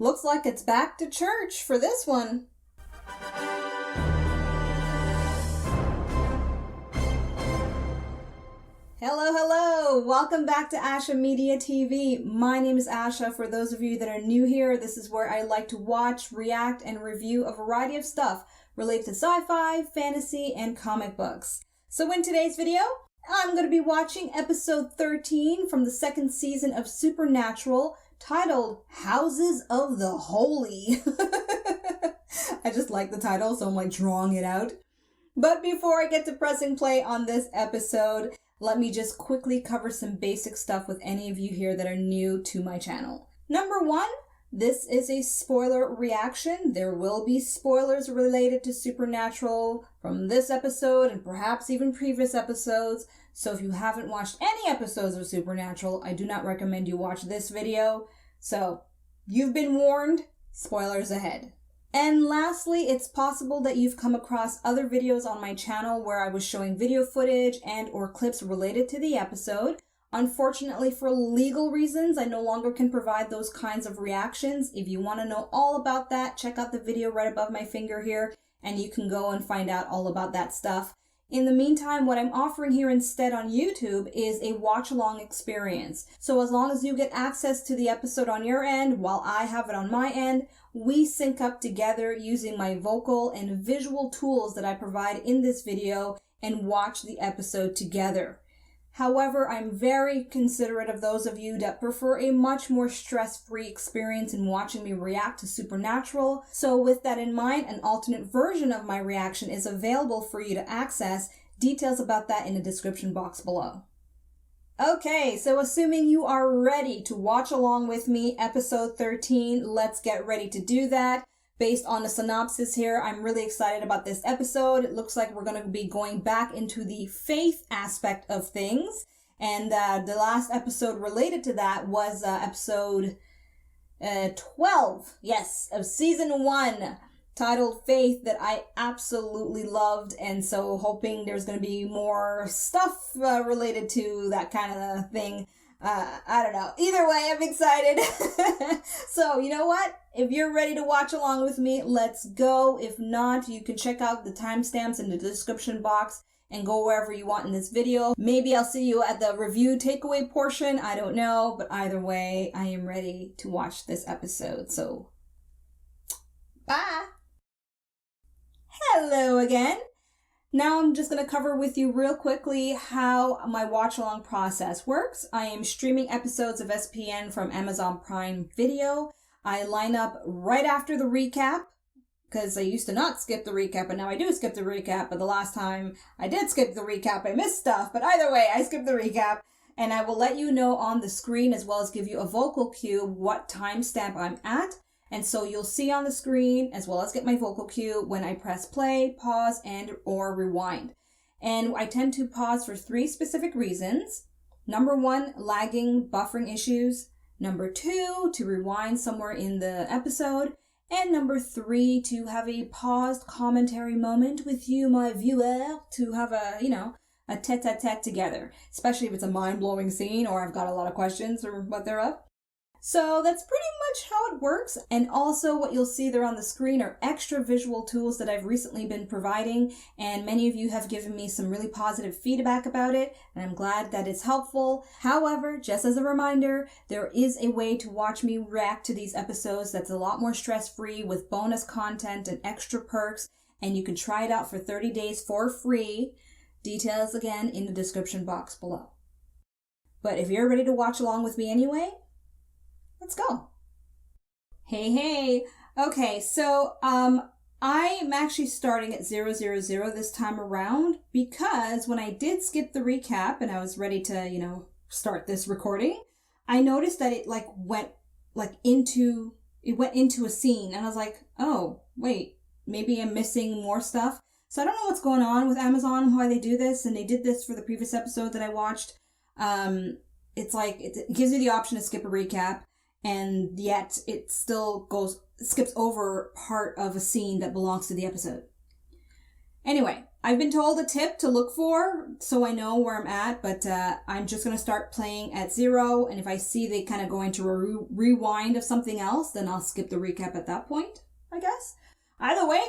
Looks like it's back to church for this one. Hello. Welcome back to Asha Media TV. My name is Asha. For those of you that are new here, this is where I like to watch, react, and review a variety of stuff related to sci-fi, fantasy, and comic books. So in today's video, I'm going to be watching episode 13 from the second season of Supernatural, titled Houses of the Holy. I just like the title, so I'm like drawing it out. But before I get to pressing play on this episode, let me just quickly cover some basic stuff with any of you here that are new to my channel. Number one, this is a spoiler reaction. There will be spoilers related to Supernatural from this episode and perhaps even previous episodes. So if you haven't watched any episodes of Supernatural, I do not recommend you watch this video. So you've been warned, spoilers ahead. And lastly, it's possible that you've come across other videos on my channel where I was showing video footage and or clips related to the episode. Unfortunately, for legal reasons, I no longer can provide those kinds of reactions. If you want to know all about that, check out the video right above my finger here, and you can go and find out all about that stuff. In the meantime, what I'm offering here instead on YouTube is a watch-along experience. So as long as you get access to the episode on your end, while I have it on my end, we sync up together using my vocal and visual tools that I provide in this video and watch the episode together. However, I'm very considerate of those of you that prefer a much more stress-free experience in watching me react to Supernatural. So with that in mind, an alternate version of my reaction is available for you to access. Details about that in the description box below. Okay, so assuming you are ready to watch along with me, episode 13, let's get ready to do that. Based on the synopsis here, I'm really excited about this episode. It looks like we're going to be going back into the faith aspect of things. And the last episode related to that was episode 12, yes, of season 1, titled Faith, that I absolutely loved. And so hoping there's going to be more stuff related to that kind of thing. I don't know. Either way, I'm excited. So, you know what? If you're ready to watch along with me, let's go. If not, you can check out the timestamps in the description box and go wherever you want in this video. Maybe I'll see you at the review takeaway portion. I don't know. But either way, I am ready to watch this episode. So, bye. Hello again. Now I'm just going to cover with you real quickly how my watch-along process works. I am streaming episodes of SPN from Amazon Prime Video. I line up right after the recap, because I used to not skip the recap, and now I do skip the recap, but the last time I did skip the recap, I missed stuff. But either way, I skip the recap, and I will let you know on the screen, as well as give you a vocal cue, what timestamp I'm at. And so you'll see on the screen, as well as get my vocal cue, when I press play, pause, and or rewind. And I tend to pause for 3 specific reasons. Number 1, lagging, buffering issues. Number 2, to rewind somewhere in the episode. And number 3, to have a paused commentary moment with you, my viewer, to have a tete-a-tete together. Especially if it's a mind-blowing scene or I've got a lot of questions or what they're up. So that's pretty much how it works. And also what you'll see there on the screen are extra visual tools that I've recently been providing. And many of you have given me some really positive feedback about it. And I'm glad that it's helpful. However, just as a reminder, there is a way to watch me react to these episodes that's a lot more stress-free with bonus content and extra perks. And you can try it out for 30 days for free. Details again in the description box below. But if you're ready to watch along with me anyway, let's go. Hey. Okay, so I'm actually starting at 000 this time around, because when I did skip the recap and I was ready to, start this recording, I noticed that it went into a scene, and I was like, oh, wait, maybe I'm missing more stuff. So I don't know what's going on with Amazon, why they do this, and they did this for the previous episode that I watched. It's like, it gives you the option to skip a recap, and yet it still skips over part of a scene that belongs to the episode. Anyway, I've been told a tip to look for so I know where I'm at, but I'm just going to start playing at 0, and if I see they kind of go into a rewind of something else, then I'll skip the recap at that point, I guess. Either way,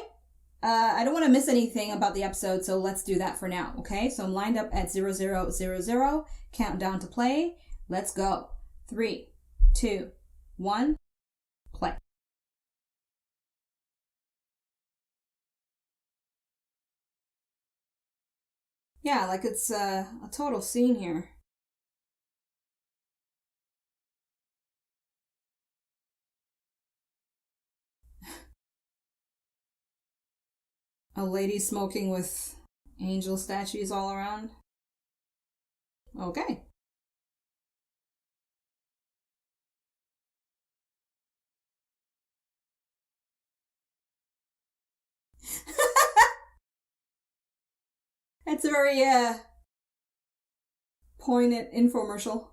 I don't want to miss anything about the episode, so let's do that for now, okay? So I'm lined up at 0000, countdown to play. Let's go. 3, 2, 1, play. Yeah, like it's a total scene here. A lady smoking with angel statues all around. Okay. It's a very poignant infomercial.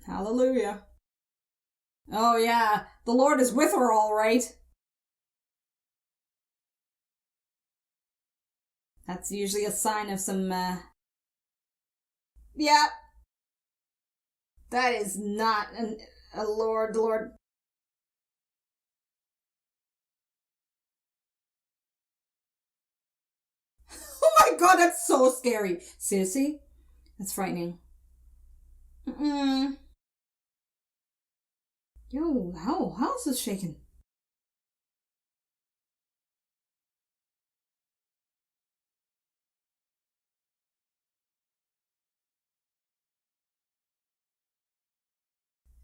Hallelujah. Oh yeah, the Lord is with her all right. That's usually a sign of some yeah. That is not a Lord. Oh my god, that's so scary. Seriously? That's frightening. Mm-mm. Yo, how's this shaking?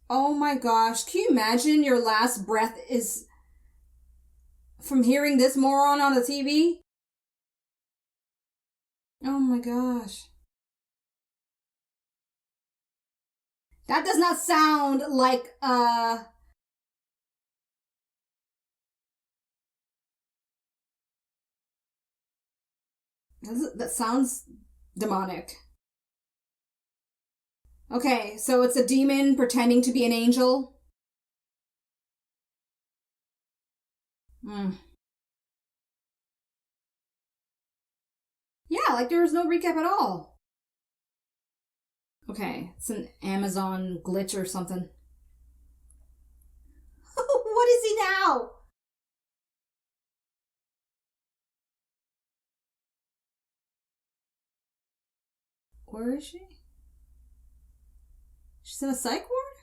Oh my gosh, can you imagine your last breath is from hearing this moron on the TV? Oh my gosh. That does not sound like, that sounds demonic. Okay, so it's a demon pretending to be an angel. Hmm. Yeah, like there was no recap at all. Okay, it's an Amazon glitch or something. What is he now? Where is she? She's in a psych ward?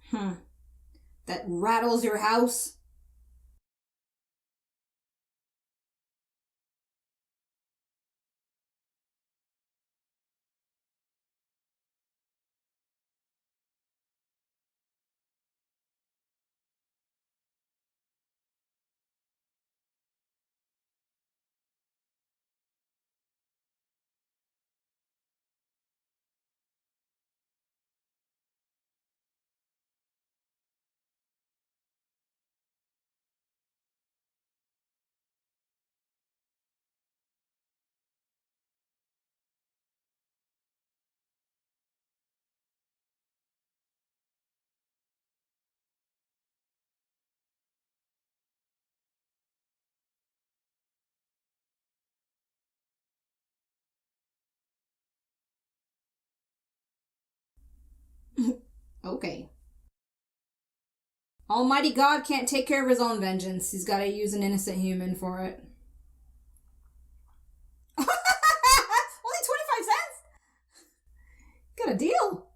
Hmm. That rattles your house? Okay. Almighty God can't take care of his own vengeance. He's got to use an innocent human for it. Only 25 cents? Got a deal.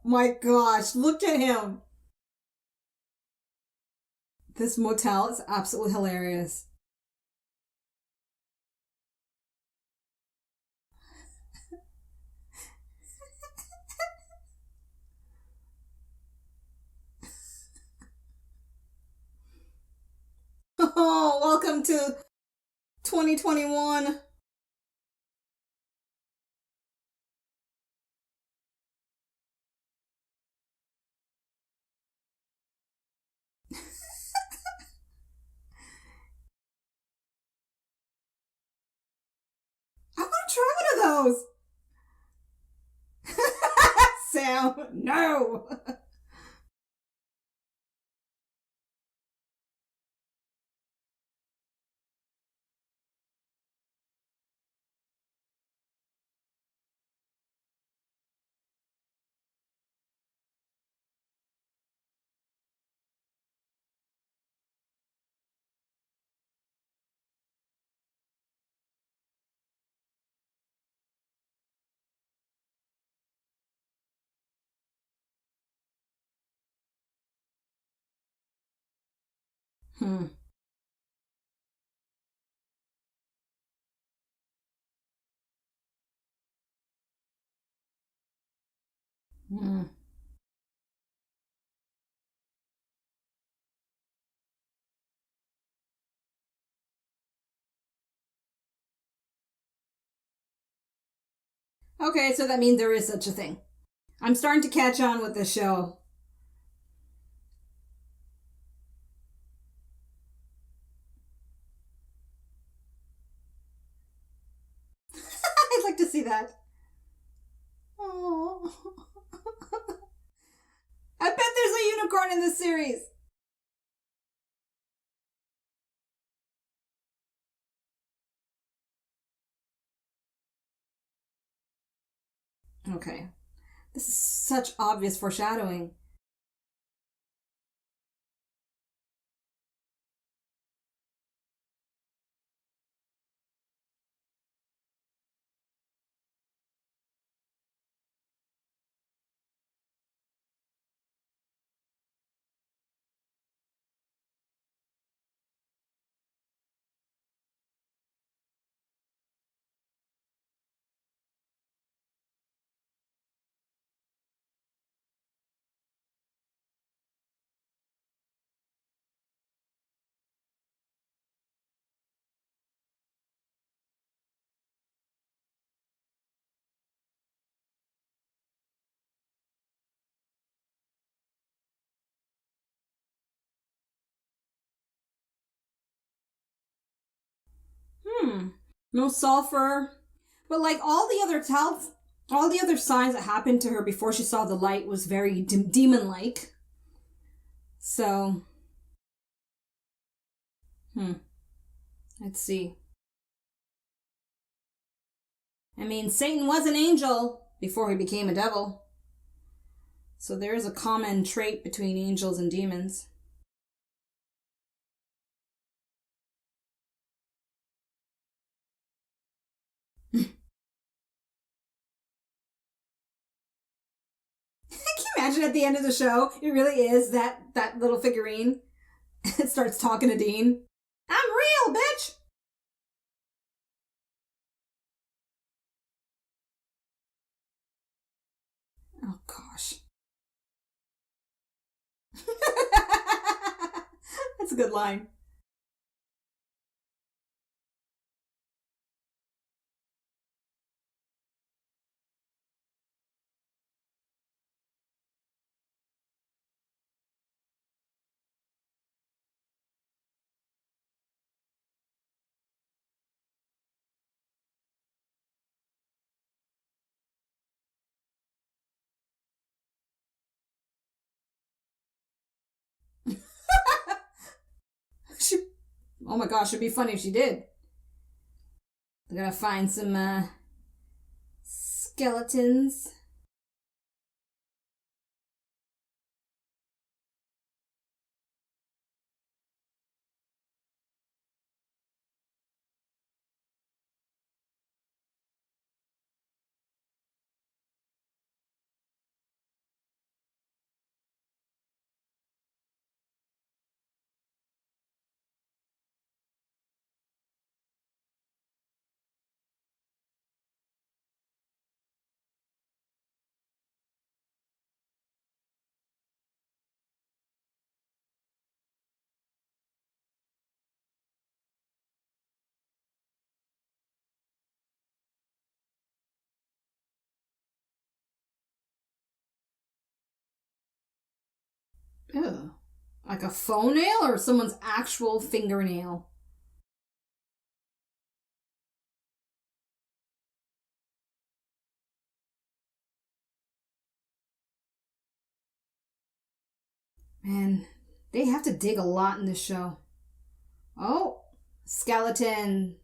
my gosh, look at him. This motel is absolutely hilarious. Oh, welcome to 2021. I want to try one of those. Sam, no. Hmm. Hmm. Okay, so that means there is such a thing. I'm starting to catch on with the show. I'd like to see that. Oh. I bet there's a unicorn in this series. Okay. This is such obvious foreshadowing. Hmm. No sulfur. But like all the other tells, all the other signs that happened to her before she saw the light was very demon-like. So, hmm. Let's see. I mean, Satan was an angel before he became a devil. So there is a common trait between angels and demons. Can you imagine at the end of the show, it really is that little figurine? It starts talking to Dean. I'm real, bitch! Oh, gosh. That's a good line. She, oh my gosh, it'd be funny if she did. They're gonna find some skeletons. Ew. Like a faux nail or someone's actual fingernail? Man, they have to dig a lot in this show. Oh, skeleton.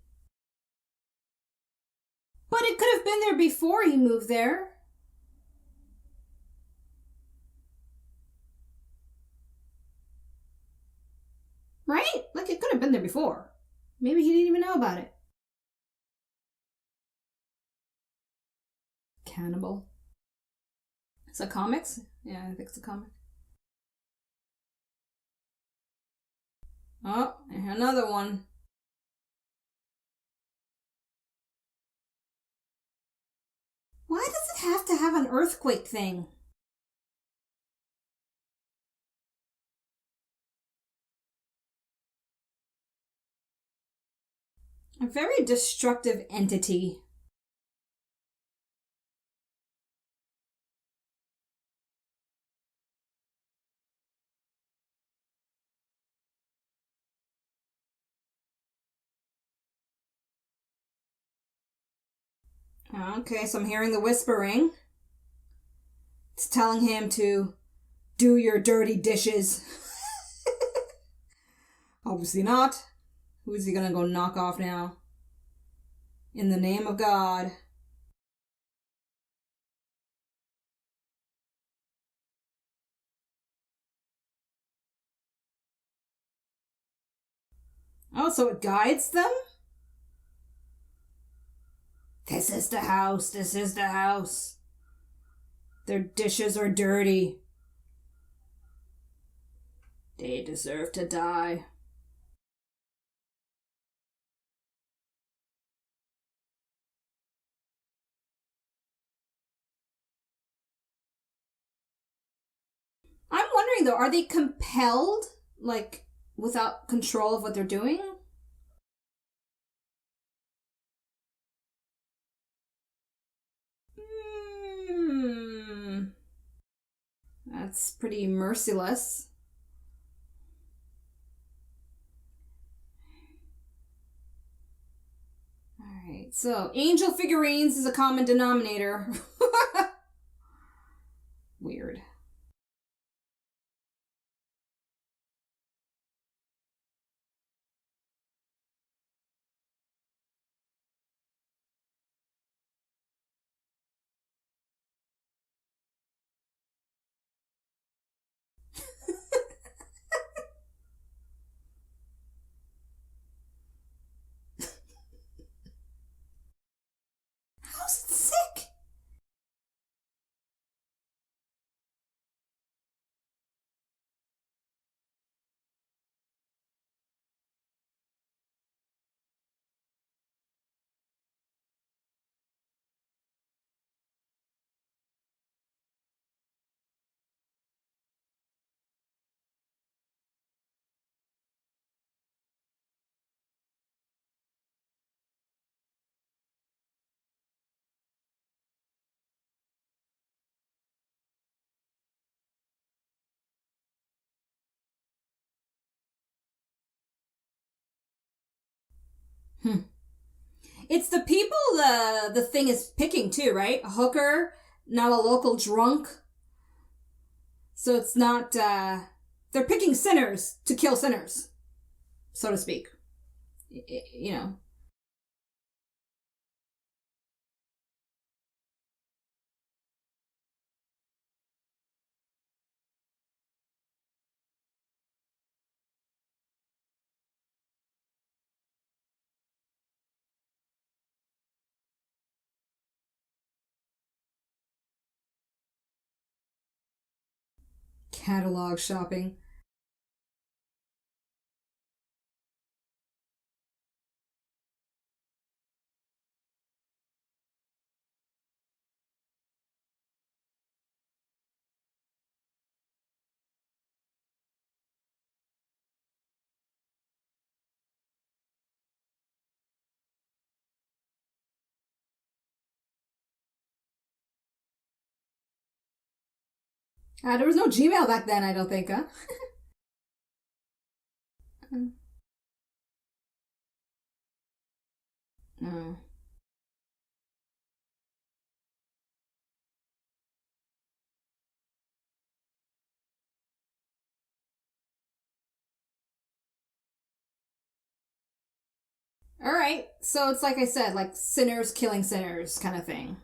But it could have been there before he moved there. Right? Like it could have been there before. Maybe he didn't even know about it. Cannibal. Is that comics? Yeah, I think it's a comic. Oh, another one. Why does it have to have an earthquake thing? A very destructive entity. Okay, so I'm hearing the whispering. It's telling him to do your dirty dishes. Obviously not. Who is he gonna go knock off now? In the name of God. Oh, so it guides them? This is the house. This is the house. Their dishes are dirty. They deserve to die. I'm wondering though, are they compelled, like, without control of what they're doing? That's pretty merciless. Alright, so angel figurines is a common denominator. Weird. How's it sick? It's the people the thing is picking too, right? A hooker, not a local drunk. So it's not they're picking sinners to kill sinners, so to speak. You know. Catalog shopping. There was no Gmail back then, I don't think, huh? No. All right. So it's like I said, like sinners killing sinners kind of thing.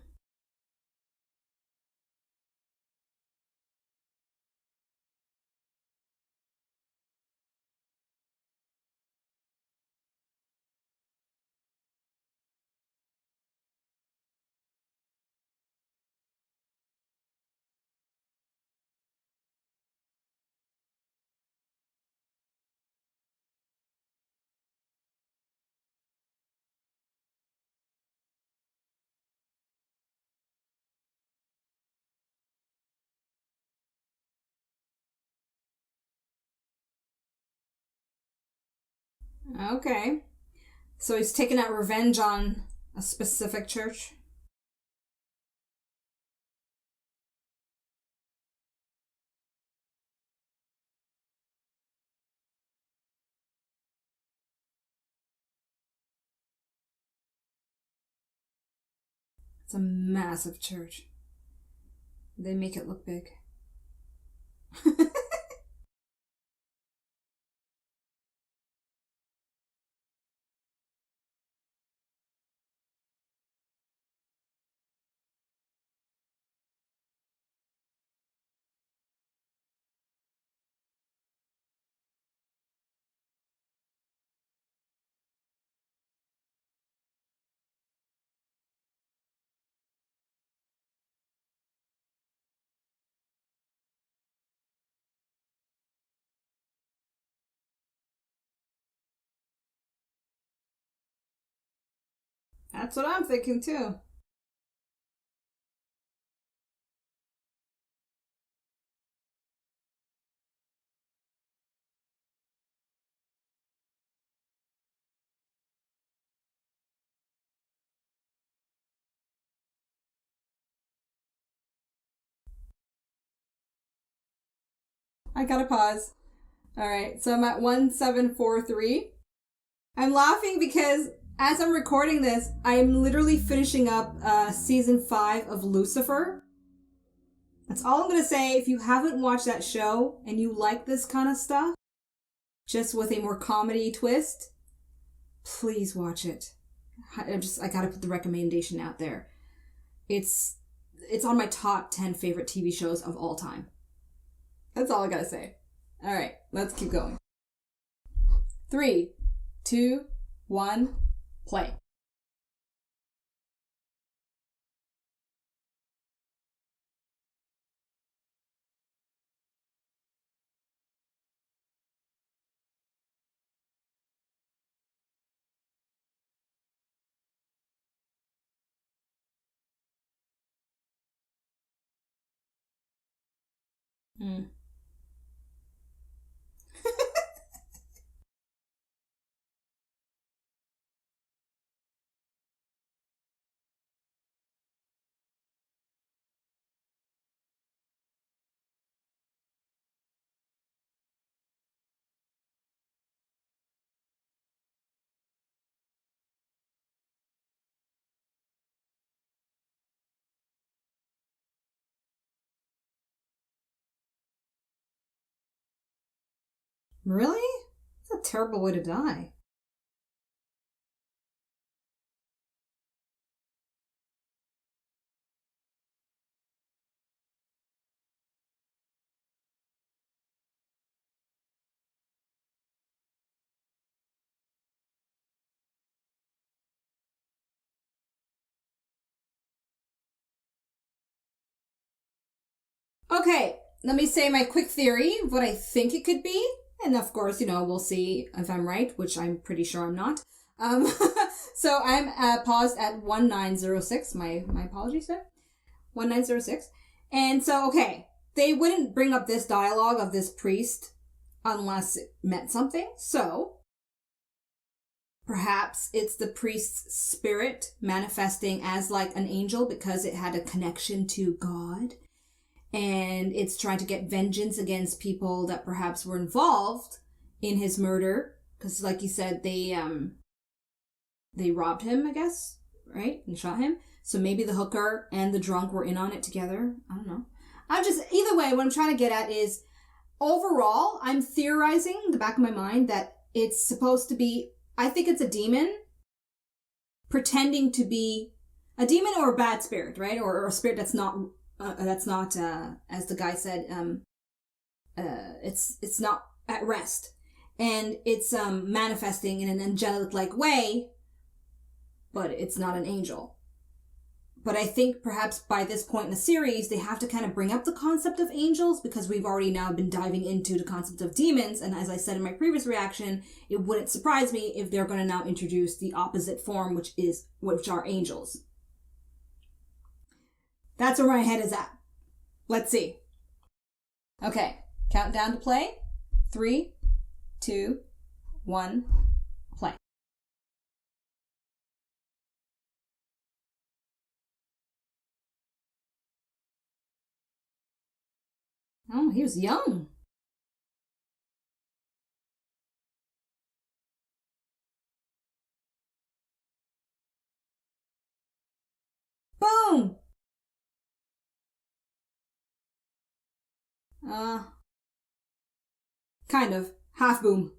Okay. So he's taking out revenge on a specific church. It's a massive church. They make it look big. That's what I'm thinking too. I gotta pause. All right, so I'm at 1743. I'm laughing because as I'm recording this, I'm literally finishing up season 5 of Lucifer. That's all I'm gonna say. If you haven't watched that show and you like this kind of stuff, just with a more comedy twist, please watch it. I gotta put the recommendation out there. It's on my top 10 favorite TV shows of all time. That's all I gotta say. All right, let's keep going. 3, 2, 1, play. Mm. Really? That's a terrible way to die. Okay, let me say my quick theory of what I think it could be. And of course, we'll see if I'm right, which I'm pretty sure I'm not. Um, so I'm paused at 1906. My apologies there. 1906. And so, okay, they wouldn't bring up this dialogue of this priest unless it meant something. So perhaps it's the priest's spirit manifesting as like an angel because it had a connection to God. and it's trying to get vengeance against people that perhaps were involved in his murder. Because, like you said, they robbed him, I guess, right? And shot him. So maybe the hooker and the drunk were in on it together. I don't know. Either way, what I'm trying to get at is, overall, I'm theorizing in the back of my mind that it's supposed to be, I think it's a demon pretending to be a demon or a bad spirit, right? Or a spirit that's not, as the guy said, it's not at rest. And it's manifesting in an angelic-like way, but it's not an angel. But I think perhaps by this point in the series, they have to kind of bring up the concept of angels, because we've already now been diving into the concept of demons. And as I said in my previous reaction, it wouldn't surprise me if they're going to now introduce the opposite form, which are angels. That's where my head is at. Let's see. Okay, countdown to play. 3, 2, 1, play. Oh, he was young. Boom! Kind of. Half boom.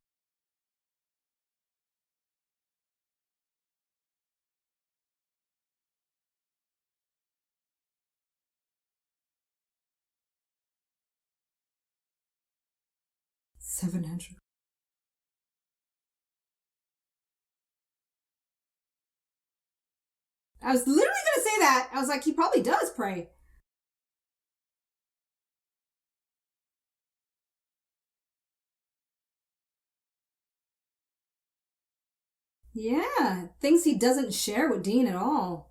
$700. I was literally going to say that. I was like, he probably does pray. Yeah, things he doesn't share with Dean at all.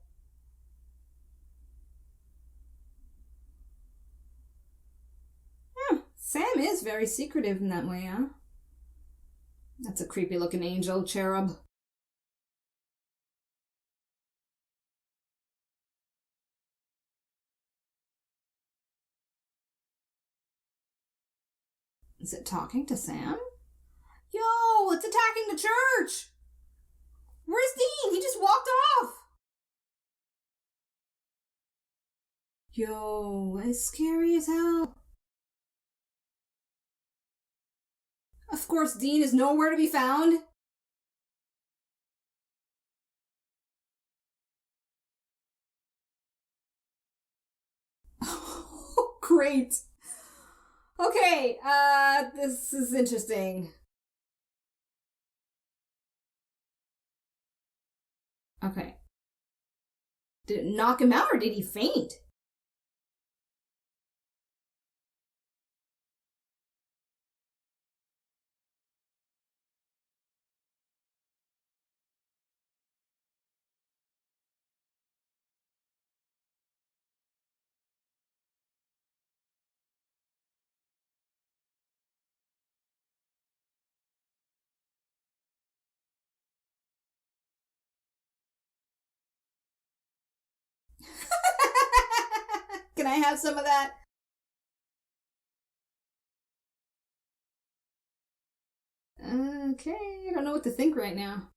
Sam is very secretive in that way, huh? That's a creepy looking angel cherub. Is it talking to Sam? Yo, it's attacking the church! Where's Dean? He just walked off! Yo, it's scary as hell. Of course, Dean is nowhere to be found. Great. Okay, this is interesting. Okay. Did it knock him out or did he faint? Can I have some of that? Okay, I don't know what to think right now.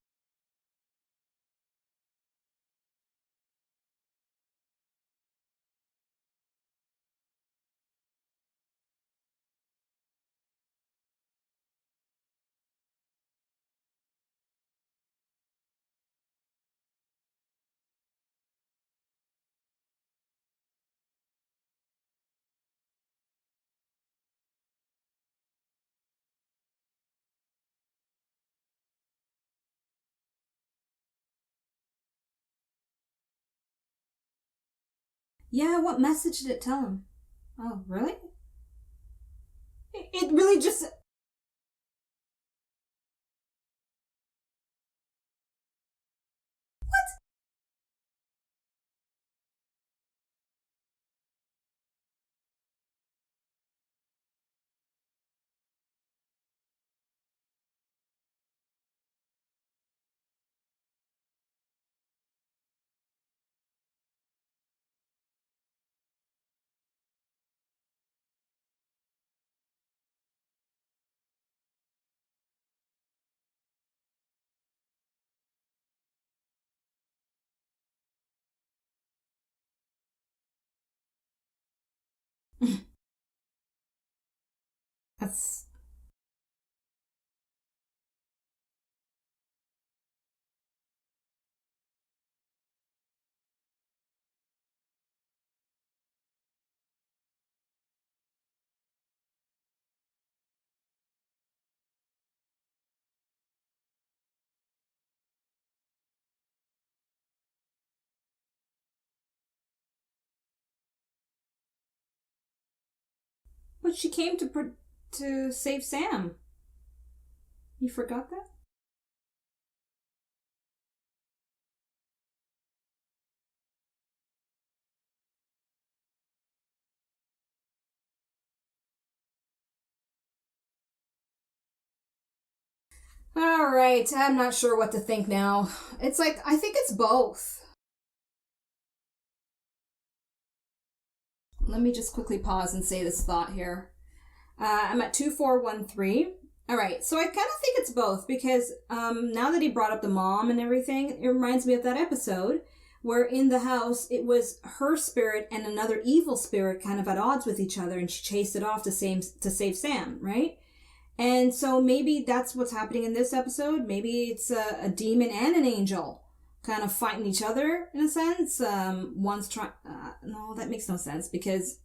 Yeah, what message did it tell him? Oh, really? It really just... That's but she came to save Sam. You forgot that? All right, I'm not sure what to think now. It's like, I think it's both. Let me just quickly pause and say this thought here. I'm at 2413. All right, so I kind of think it's both because now that he brought up the mom and everything, it reminds me of that episode where in the house it was her spirit and another evil spirit kind of at odds with each other, and she chased it off to save Sam, right? And so maybe that's what's happening in this episode. Maybe it's a demon and an angel kind of fighting each other in a sense. One's trying. No, that makes no sense because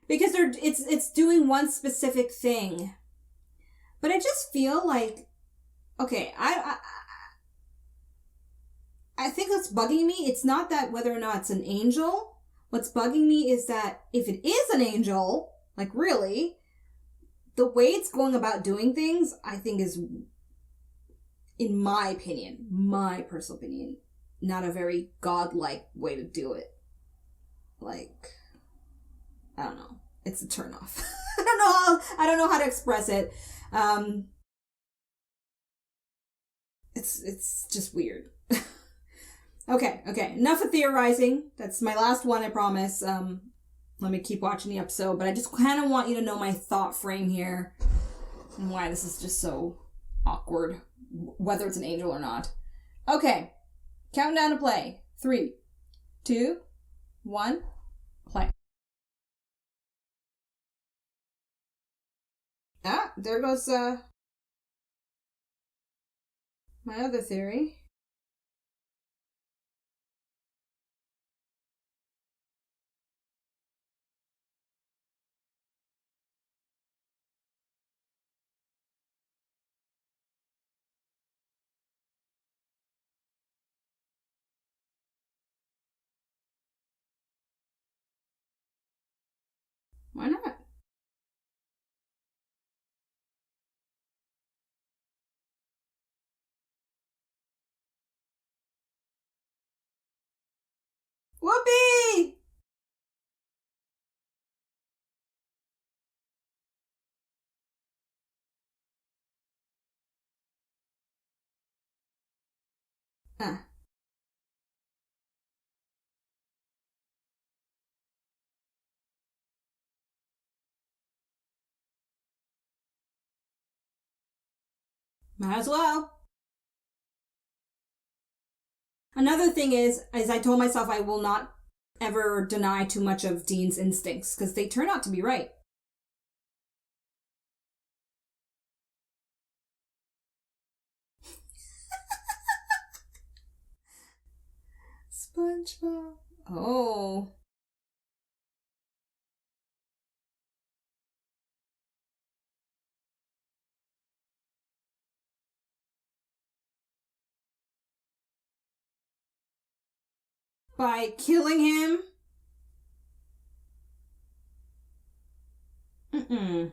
because it's doing one specific thing. But I just feel like, okay, I think what's bugging me, it's not that whether or not it's an angel. What's bugging me is that if it is an angel, like really, the way it's going about doing things, I think is, in my opinion, my personal opinion, not a very godlike way to do it. Like, I don't know. It's a turnoff. I don't know how to express it. It's just weird. Okay. Enough of theorizing. That's my last one, I promise. Let me keep watching the episode, but I just kind of want you to know my thought frame here and why this is just so awkward, whether it's an angel or not. Okay, countdown to play. 3, 2, 1, play. Ah, there goes my other theory. Why not? Whoopee! Ah. Might as well. Another thing is I told myself I will not ever deny too much of Dean's instincts because they turn out to be right. SpongeBob. Oh. By killing him? Mm-mm.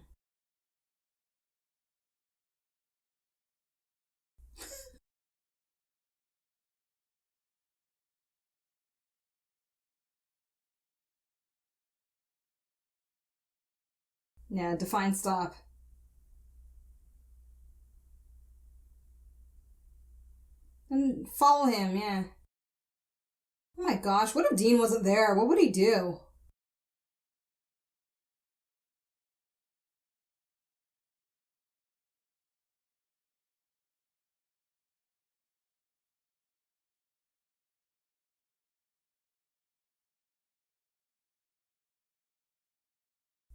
Yeah, define stop. And follow him, yeah. Oh my gosh, what if Dean wasn't there? What would he do?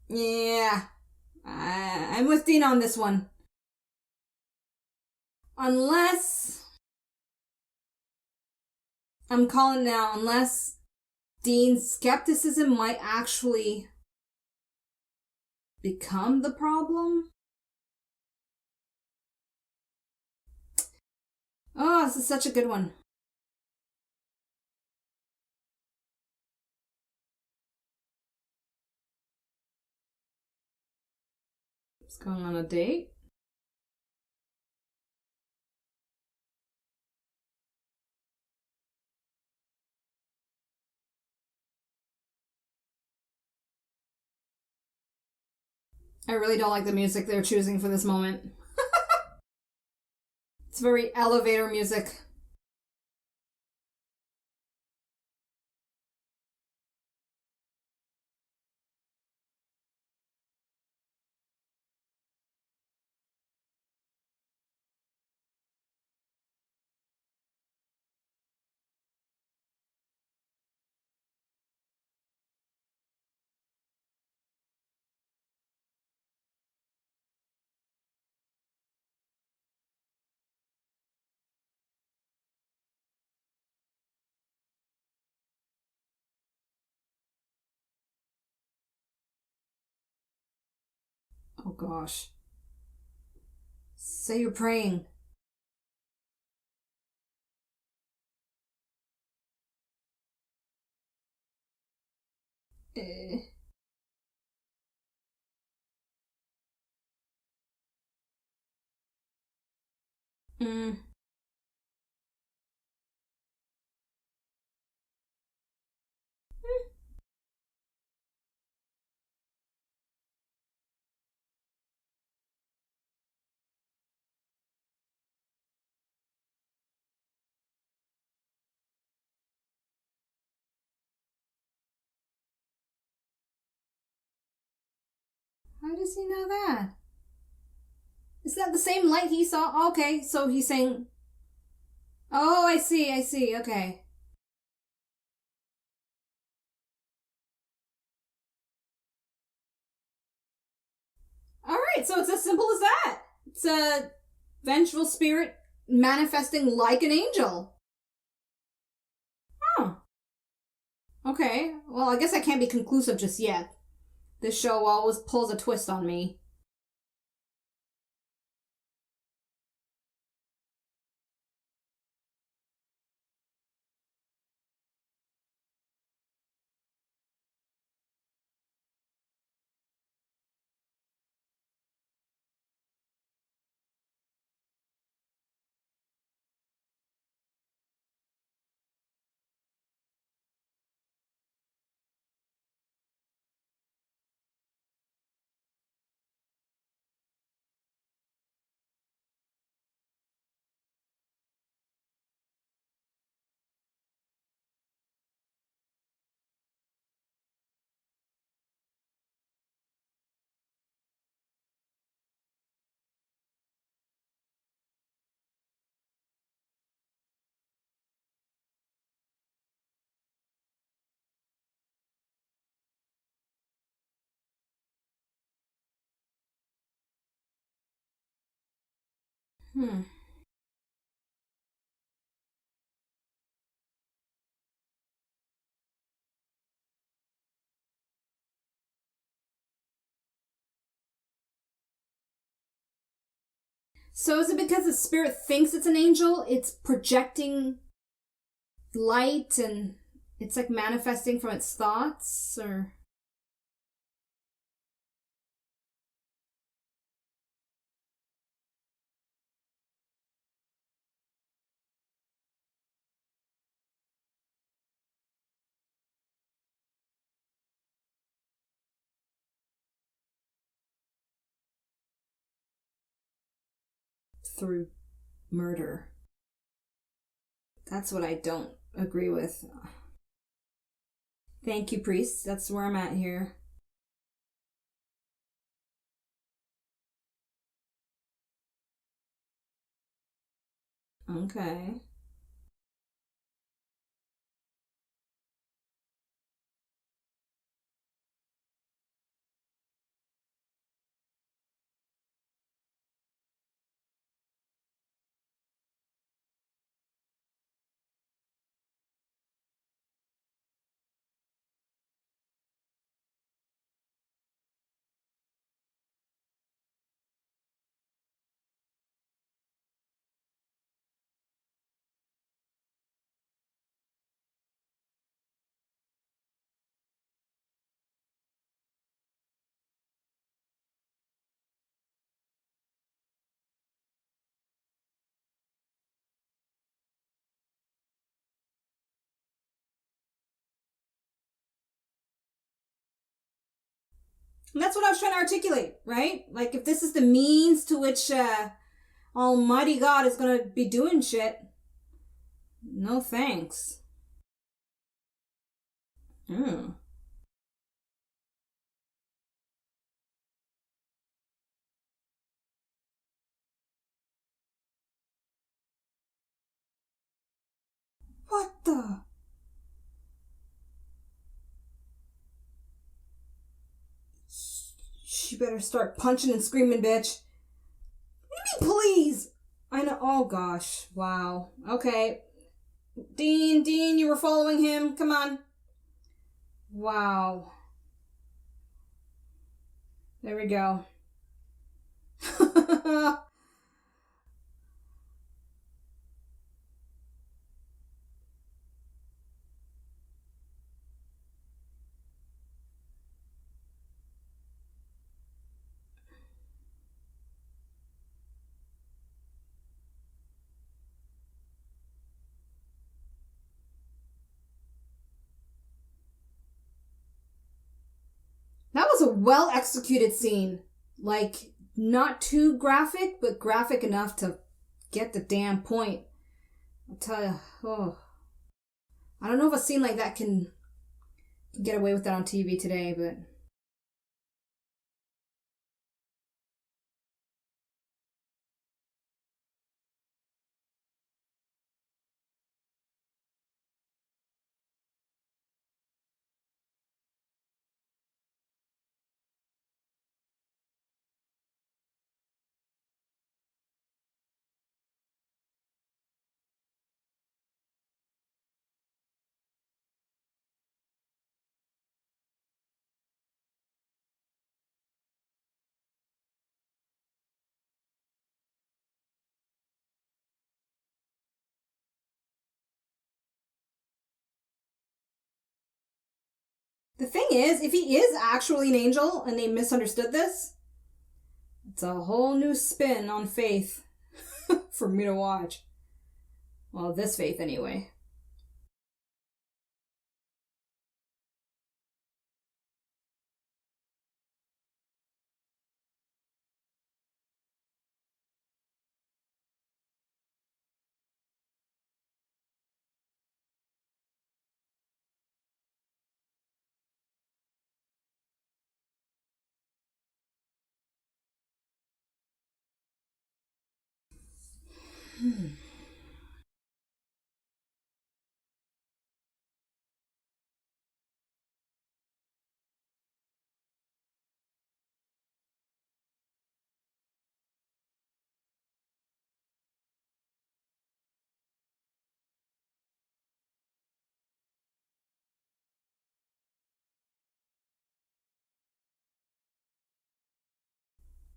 Yeah, I'm with Dean on this one. Unless, I'm calling now, unless Dean's skepticism might actually become the problem. Oh, this is such a good one. It's going on a date. I really don't like the music they're choosing for this moment. It's very elevator music. Oh gosh. Say you're praying. Eh. Mm. How does he know that? Is that the same light he saw? Okay, so he's saying. Oh, I see, okay. Alright, so it's as simple as that. It's a vengeful spirit manifesting like an angel. Oh. Okay, well, I guess I can't be conclusive just yet. This show always pulls a twist on me. Hmm. So is it because the spirit thinks it's an angel? It's projecting light and it's like manifesting from its thoughts? Or. Through murder. That's what I don't agree with. Thank you, priest. That's where I'm at here. Okay. And that's what I was trying to articulate, right? Like, if this is the means to which Almighty God is going to be doing shit, no thanks. Mm. What the? She better start punching and screaming, bitch. Please! I know. Oh gosh. Wow. Okay. Dean, you were following him. Come on. Wow. There we go. That was a well executed scene. Like, not too graphic, but graphic enough to get the damn point. I'll tell you, oh. I don't know if a scene like that can get away with that on TV today, but. The thing is, if he is actually an angel and they misunderstood this, it's a whole new spin on faith for me to watch. Well, this faith anyway.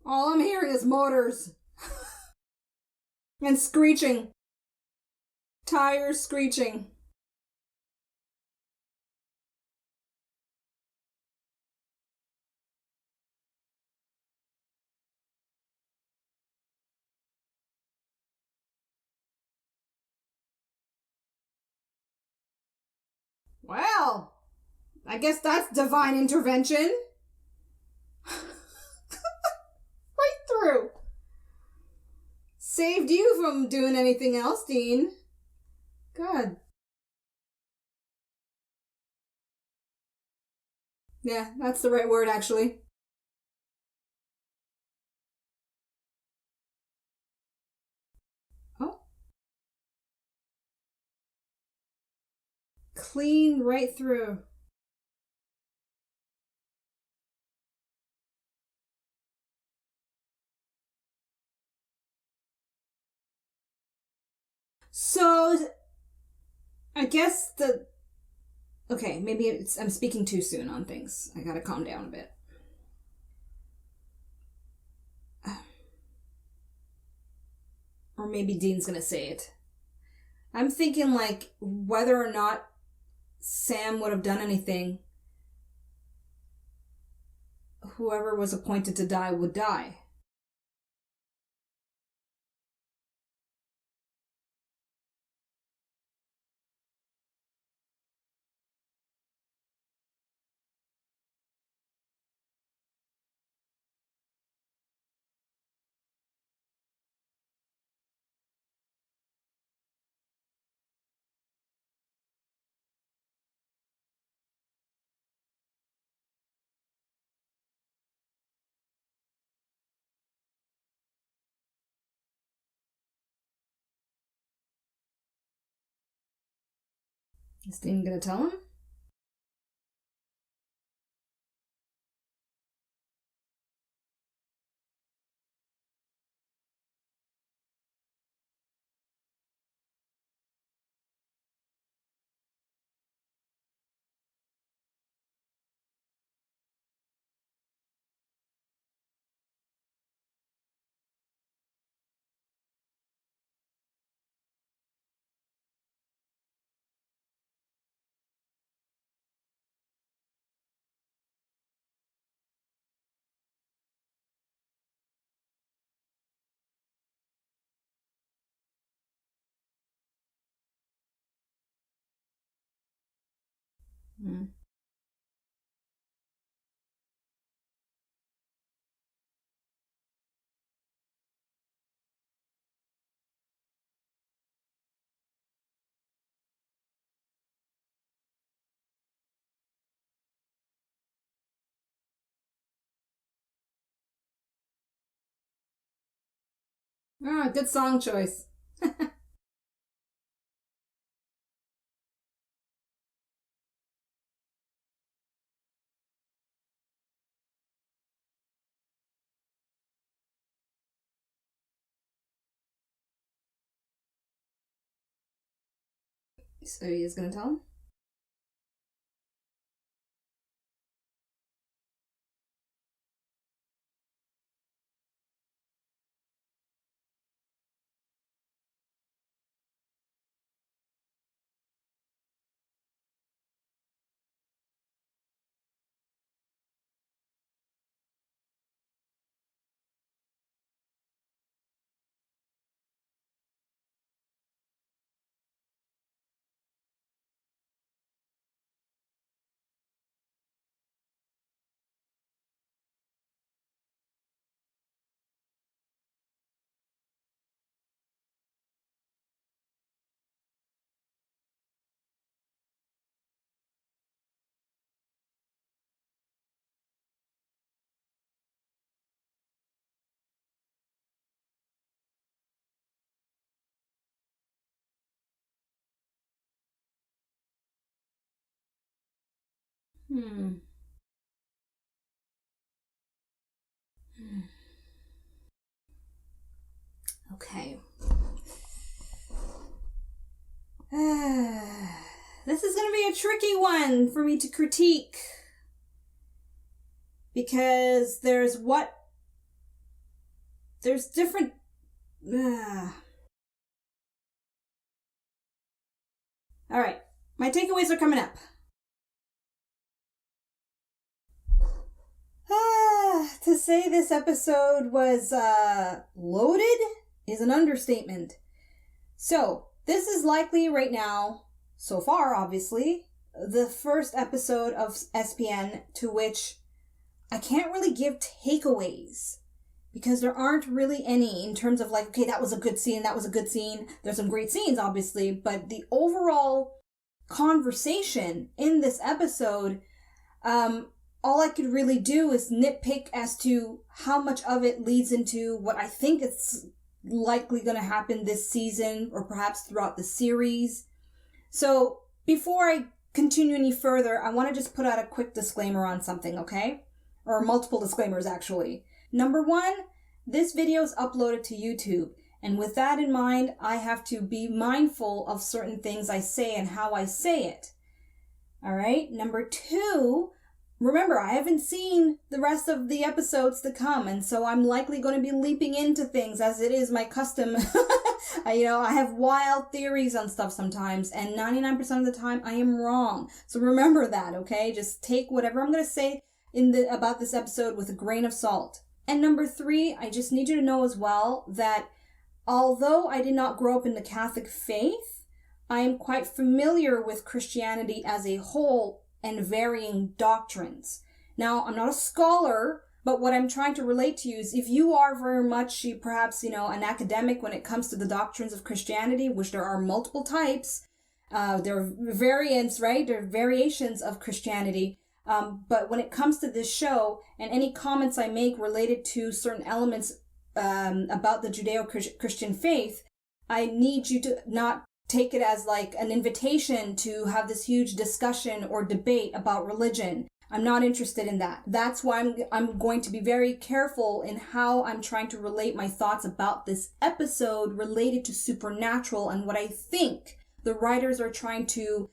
All I'm hearing is motors. And screeching. Tires screeching. Well, I guess that's divine intervention. Right through. Saved you from doing anything else, Dean. Good. Yeah, that's the right word, actually. Oh. Clean right through. So, I guess okay, maybe I'm speaking too soon on things. I gotta calm down a bit. Or maybe Dean's gonna say it. I'm thinking, like, whether or not Sam would have done anything, whoever was appointed to die would die. Is Dean gonna tell him? Hmm. Ah, good song choice. So he is gonna tell him? Hmm. Okay. This is going to be a tricky one for me to critique. Because there's different... Alright, my takeaways are coming up. To say this episode was loaded is an understatement. So, this is likely right now, so far obviously, the first episode of SPN to which I can't really give takeaways. Because there aren't really any in terms of like, okay, that was a good scene, that was a good scene. There's some great scenes, obviously, but the overall conversation in this episode, all I could really do is nitpick as to how much of it leads into what I think it's likely going to happen this season or perhaps throughout the series. So before I continue any further, I want to just put out a quick disclaimer on something, okay? Or multiple disclaimers, actually. Number one, this video is uploaded to YouTube. And with that in mind, I have to be mindful of certain things I say and how I say it. All right. Number two, remember, I haven't seen the rest of the episodes to come, and so I'm likely going to be leaping into things as it is my custom. I have wild theories on stuff sometimes, and 99% of the time I am wrong. So remember that, okay? Just take whatever I'm going to say about this episode with a grain of salt. And number three, I just need you to know as well that although I did not grow up in the Catholic faith, I am quite familiar with Christianity as a whole and varying doctrines. Now, I'm not a scholar, but what I'm trying to relate to you is if you are very much, perhaps, an academic when it comes to the doctrines of Christianity, which there are multiple types, there are variants, right? There are variations of Christianity. But when it comes to this show and any comments I make related to certain elements about the Judeo-Christian faith, I need you to not take it as like an invitation to have this huge discussion or debate about religion. I'm not interested in that. That's why I'm going to be very careful in how I'm trying to relate my thoughts about this episode related to supernatural and what I think the writers are trying to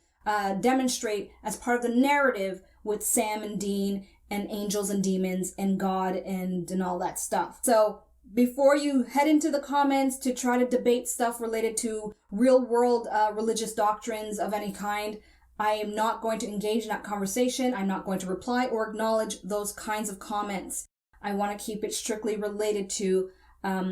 demonstrate as part of the narrative with Sam and Dean and angels and demons and God and all that stuff. So before you head into the comments to try to debate stuff related to real world religious doctrines of any kind, I am not going to engage in that conversation. I'm not going to reply or acknowledge those kinds of comments. I want to keep it strictly related to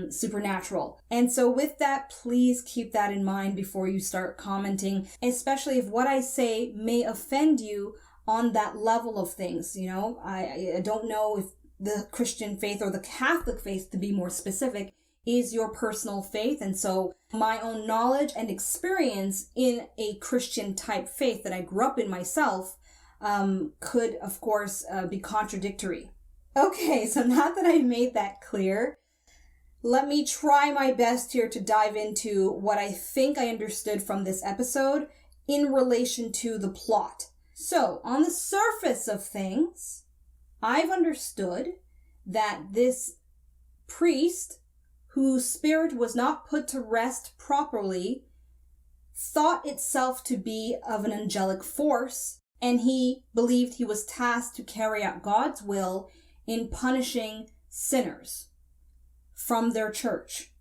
supernatural. And so with that, please keep that in mind before you start commenting, especially if what I say may offend you on that level of things. You know, I don't know if the Christian faith or the Catholic faith, to be more specific, is your personal faith. And so my own knowledge and experience in a Christian type faith that I grew up in myself could, of course, be contradictory. Okay, so now that I made that clear, let me try my best here to dive into what I think I understood from this episode in relation to the plot. So, on the surface of things, I've understood that this priest, whose spirit was not put to rest properly, thought itself to be of an angelic force, and he believed he was tasked to carry out God's will in punishing sinners from their church,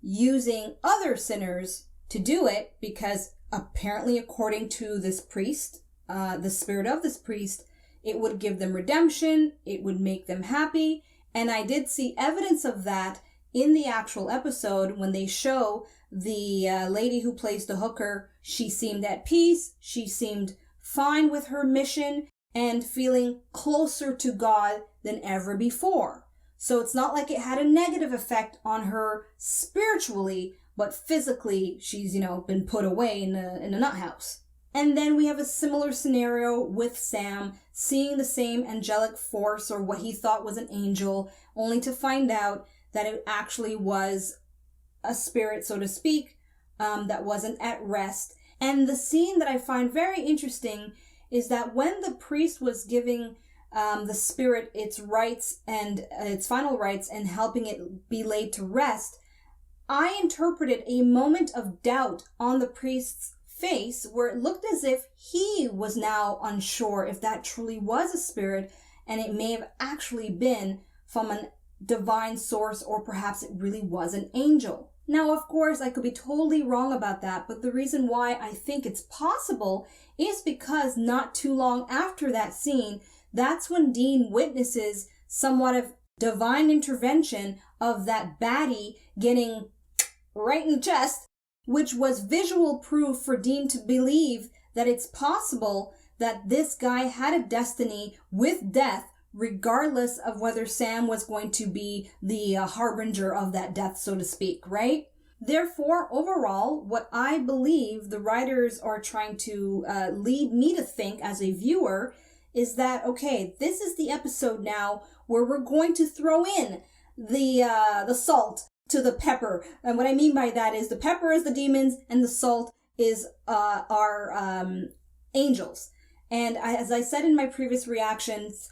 using other sinners to do it because apparently, according to this priest, the spirit of this priest, it would give them redemption, it would make them happy, and I did see evidence of that in the actual episode when they show the lady who plays the hooker. She seemed at peace, she seemed fine with her mission, and feeling closer to God than ever before. So it's not like it had a negative effect on her spiritually, but physically she's, been put away in a nut house. And then we have a similar scenario with Sam seeing the same angelic force, or what he thought was an angel, only to find out that it actually was a spirit, so to speak, that wasn't at rest. And the scene that I find very interesting is that when the priest was giving the spirit its rights and its final rights and helping it be laid to rest, I interpreted a moment of doubt on the priest's face where it looked as if he was now unsure if that truly was a spirit, and it may have actually been from a divine source, or perhaps it really was an angel. Now, of course, I could be totally wrong about that, but the reason why I think it's possible is because not too long after that scene, that's when Dean witnesses somewhat of divine intervention of that baddie getting right in the chest, which was visual proof for Dean to believe that it's possible that this guy had a destiny with death, regardless of whether Sam was going to be the harbinger of that death, so to speak, right? Therefore, overall, what I believe the writers are trying to lead me to think as a viewer is that, okay, this is the episode now where we're going to throw in the salt to the pepper. And what I mean by that is the pepper is the demons and the salt is our angels. And as I said in my previous reactions,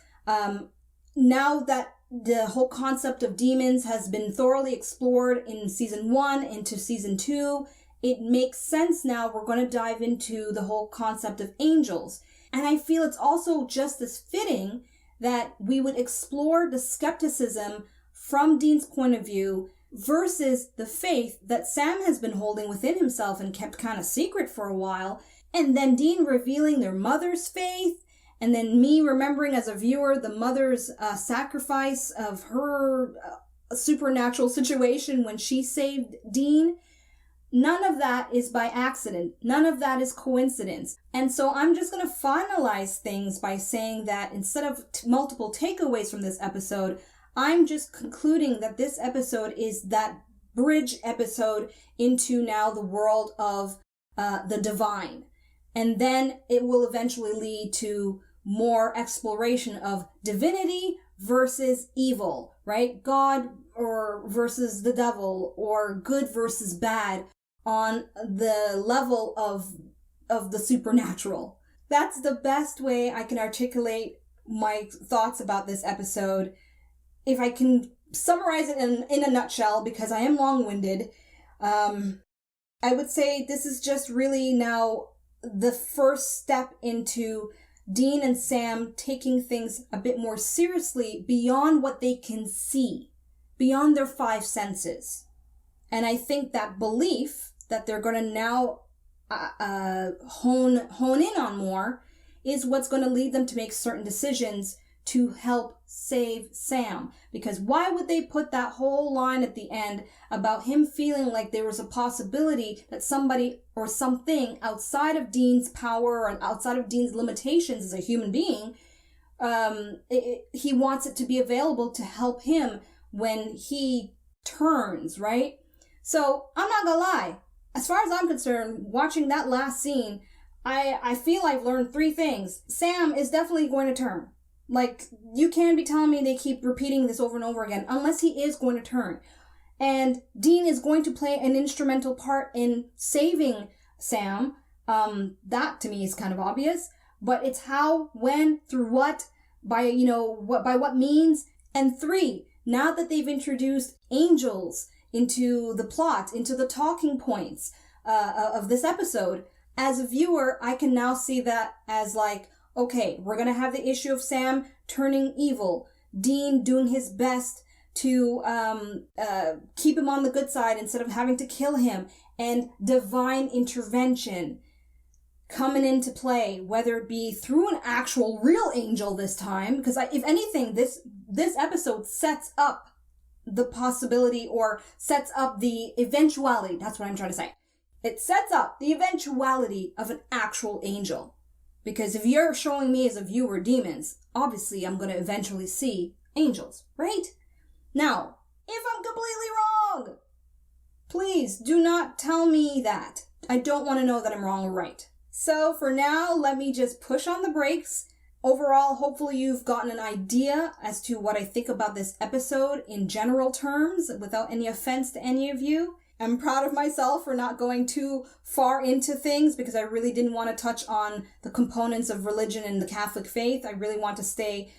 now that the whole concept of demons has been thoroughly explored in season 1 into season 2, it makes sense now we're going to dive into the whole concept of angels. And I feel it's also just as fitting that we would explore the skepticism from Dean's point of view versus the faith that Sam has been holding within himself and kept kind of secret for a while, and then Dean revealing their mother's faith, and then me remembering as a viewer the mother's sacrifice of her supernatural situation when she saved Dean. None of that is by accident. None of that is coincidence. And so I'm just going to finalize things by saying that instead of multiple takeaways from this episode, I'm just concluding that this episode is that bridge episode into now the world of the divine. And then it will eventually lead to more exploration of divinity versus evil, right? God or versus the devil, or good versus bad, on the level of the supernatural. That's the best way I can articulate my thoughts about this episode. If I can summarize it in a nutshell, because I am long-winded, I would say this is just really now the first step into Dean and Sam taking things a bit more seriously beyond what they can see, beyond their five senses. And I think that belief that they're going to now hone in on more is what's going to lead them to make certain decisions to help save Sam. Because why would they put that whole line at the end about him feeling like there was a possibility that somebody or something outside of Dean's power or outside of Dean's limitations as a human being, he wants it to be available to help him when he turns, right? So I'm not gonna lie, as far as I'm concerned, watching that last scene, I feel I've learned three things. Sam is definitely going to turn. Like, you can't be telling me they keep repeating this over and over again, unless he is going to turn. And Dean is going to play an instrumental part in saving Sam. That to me is kind of obvious, but it's how, when, through what, by what means. And three, now that they've introduced angels into the plot, into the talking points of this episode, as a viewer, I can now see that as like, okay, we're going to have the issue of Sam turning evil, Dean doing his best to keep him on the good side instead of having to kill him, and divine intervention coming into play, whether it be through an actual real angel this time, because if anything, this episode sets up the possibility or sets up the eventuality. That's what I'm trying to say. It sets up the eventuality of an actual angel. Because if you're showing me as a viewer demons, obviously I'm going to eventually see angels, right? Now, if I'm completely wrong, please do not tell me that. I don't want to know that I'm wrong or right. So for now, let me just push on the brakes. Overall, hopefully you've gotten an idea as to what I think about this episode in general terms, without any offense to any of you. I'm proud of myself for not going too far into things because I really didn't want to touch on the components of religion and the Catholic faith. I really want to stay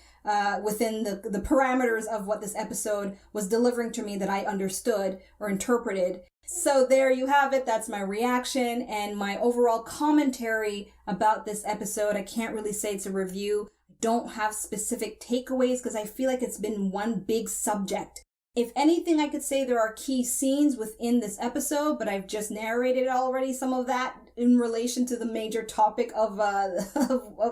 within the parameters of what this episode was delivering to me that I understood or interpreted. So there you have it. That's my reaction and my overall commentary about this episode. I can't really say it's a review. I don't have specific takeaways because I feel like it's been one big subject. If anything, I could say there are key scenes within this episode, but I've just narrated already some of that in relation to the major topic of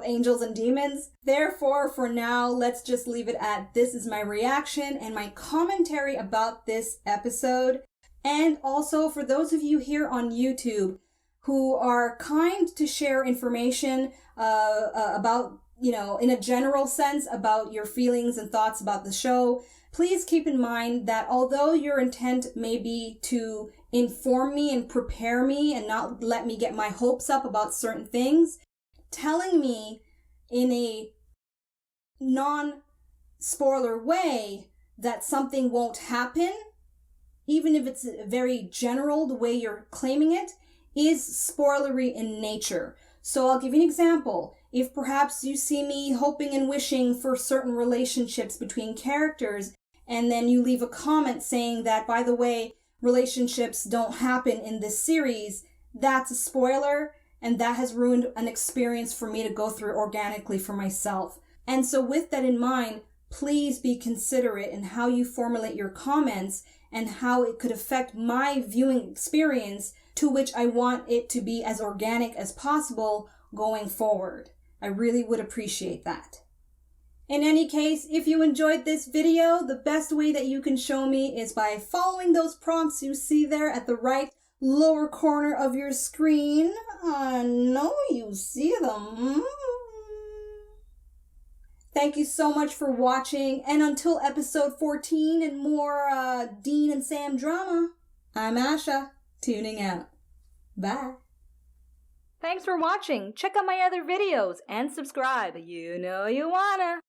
angels and demons. Therefore, for now, let's just leave it at this is my reaction and my commentary about this episode. And also for those of you here on YouTube who are kind to share information about, in a general sense about your feelings and thoughts about the show, please keep in mind that although your intent may be to inform me and prepare me and not let me get my hopes up about certain things, telling me in a non-spoiler way that something won't happen, even if it's very general the way you're claiming it, is spoilery in nature. So I'll give you an example. If perhaps you see me hoping and wishing for certain relationships between characters, and then you leave a comment saying that, by the way, relationships don't happen in this series, that's a spoiler, and that has ruined an experience for me to go through organically for myself. And so with that in mind, please be considerate in how you formulate your comments and how it could affect my viewing experience, to which I want it to be as organic as possible going forward. I really would appreciate that. In any case, if you enjoyed this video, the best way that you can show me is by following those prompts you see there at the right lower corner of your screen. I know you see them. Thank you so much for watching, and until episode 14 and more Dean and Sam drama, I'm Asha, tuning out. Bye. Thanks for watching. Check out my other videos and subscribe. You know you wanna.